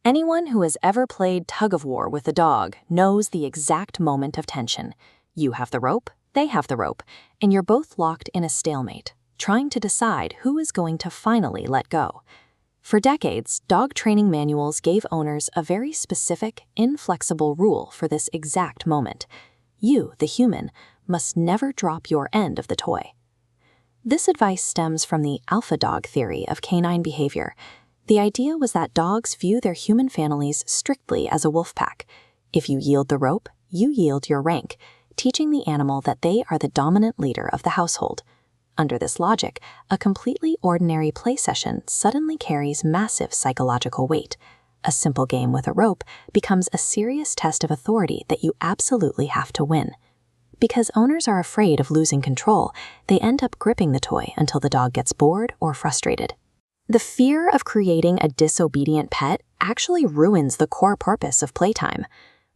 Anyone who has ever played tug-of-war with a dog knows the exact moment of tension. You have the rope, they have the rope, and you're both locked in a stalemate, trying to decide who is going to finally let go. For decades, dog training manuals gave owners a very specific, inflexible rule for this exact moment. You, the human, must never drop your end of the toy. This advice stems from the alpha dog theory of canine behavior. The idea was that dogs view their human families strictly as a wolf pack. If you yield the rope, you yield your rank, teaching the animal that they are the dominant leader of the household. Under this logic, a completely ordinary play session suddenly carries massive psychological weight. A simple game with a rope becomes a serious test of authority that you absolutely have to win. Because owners are afraid of losing control, they end up gripping the toy until the dog gets bored or frustrated. The fear of creating a disobedient pet actually ruins the core purpose of playtime.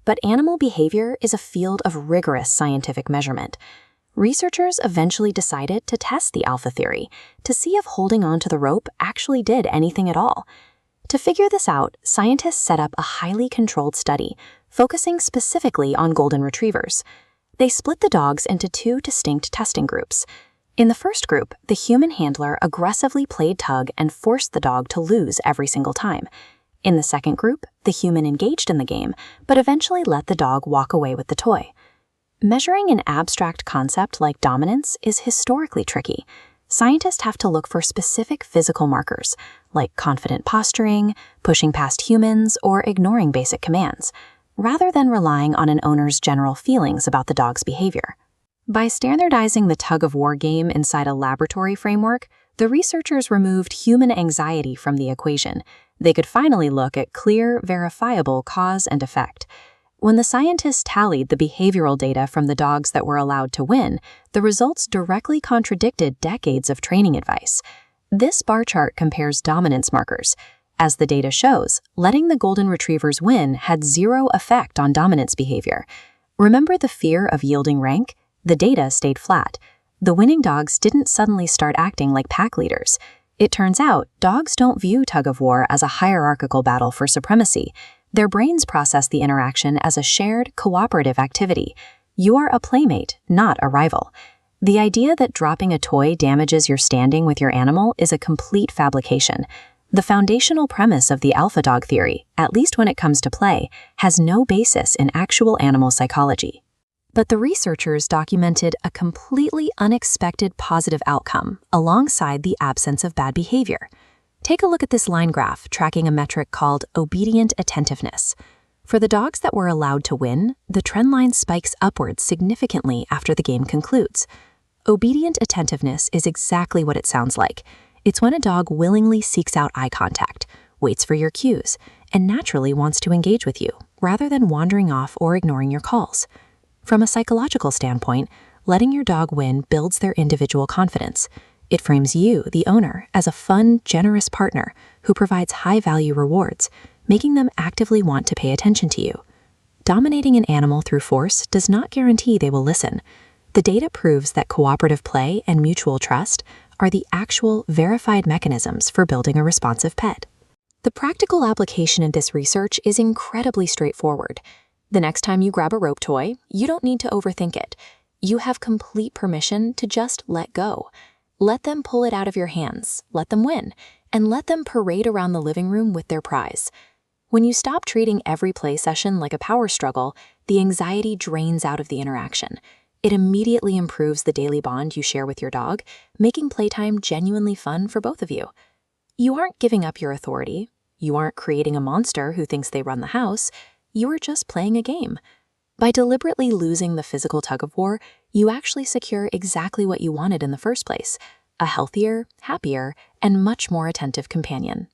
But animal behavior is a field of rigorous scientific measurement. Researchers eventually decided to test the alpha theory to see if holding on to the rope actually did anything at all. To figure this out, scientists set up a highly controlled study, focusing specifically on golden retrievers. They split the dogs into two distinct testing groups. In the first group, the human handler aggressively played tug and forced the dog to lose every single time. In the second group, the human engaged in the game, but eventually let the dog walk away with the toy. Measuring an abstract concept like dominance is historically tricky. Scientists have to look for specific physical markers, like confident posturing, pushing past humans, or ignoring basic commands, rather than relying on an owner's general feelings about the dog's behavior. By standardizing the tug-of-war game inside a laboratory framework, the researchers removed human anxiety from the equation. They could finally look at clear, verifiable cause and effect. When the scientists tallied the behavioral data from the dogs that were allowed to win, the results directly contradicted decades of training advice. This bar chart compares dominance markers. As the data shows, letting the golden retrievers win had zero effect on dominance behavior. Remember the fear of yielding rank? The data stayed flat. The winning dogs didn't suddenly start acting like pack leaders. It turns out, dogs don't view tug-of-war as a hierarchical battle for supremacy. Their brains process the interaction as a shared, cooperative activity. You are a playmate, not a rival. The idea that dropping a toy damages your standing with your animal is a complete fabrication. The foundational premise of the alpha dog theory, at least when it comes to play, has no basis in actual animal psychology. But the researchers documented a completely unexpected positive outcome alongside the absence of bad behavior. Take a look at this line graph tracking a metric called obedient attentiveness. For the dogs that were allowed to win, the trend line spikes upwards significantly after the game concludes. Obedient attentiveness is exactly what it sounds like. It's when a dog willingly seeks out eye contact, waits for your cues, and naturally wants to engage with you, rather than wandering off or ignoring your calls. From a psychological standpoint, letting your dog win builds their individual confidence. It frames you, the owner, as a fun, generous partner who provides high-value rewards, making them actively want to pay attention to you. Dominating an animal through force does not guarantee they will listen. The data proves that cooperative play and mutual trust are the actual, verified mechanisms for building a responsive pet. The practical application of this research is incredibly straightforward. The next time you grab a rope toy, you don't need to overthink it. You have complete permission to just let go. Let them pull it out of your hands, let them win, and let them parade around the living room with their prize. When you stop treating every play session like a power struggle, the anxiety drains out of the interaction. It immediately improves the daily bond you share with your dog, making playtime genuinely fun for both of you. You aren't giving up your authority. You aren't creating a monster who thinks they run the house. You are just playing a game. By deliberately losing the physical tug-of-war, you actually secure exactly what you wanted in the first place: a healthier, happier, and much more attentive companion.